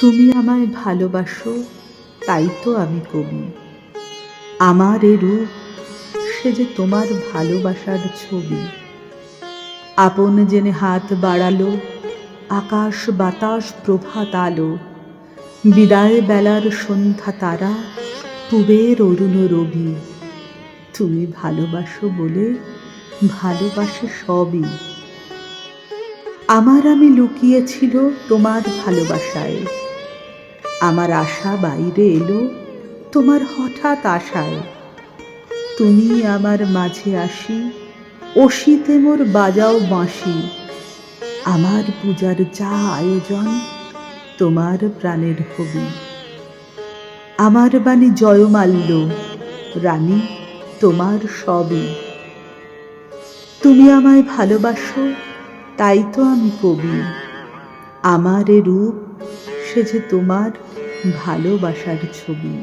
তুমি আমায় ভালোবাসো, তাই তো আমি কবি। আমার এ রূপ, সে যে তোমার ভালোবাসার ছবি। আপন জেনে হাত বাড়ালো, আকাশ বাতাস প্রভাত আলো, বিদায় বেলার সন্ধ্যা তারা, পুবের অরুণ রবি। তুমি ভালোবাসো বলে ভালোবাসে সবই। আমার আমি লুকিয়েছিল তোমার ভালোবাসায়, আমার আশা বাইরে এলো তোমার হঠাৎ আশায়। তুমি আমার মাঝে আসি, অসিতে মোর বাজাও বাঁশি। আমার পূজার যা আয়োজন তোমার প্রাণের হবি। আমার বাণী জয়মাল্য, রানী তোমার সবই। তুমি আমায় ভালোবাসো, তাই তো আমি কবি। আমার এ রূপ, সে যে তোমার ভালোবাসার ছবি।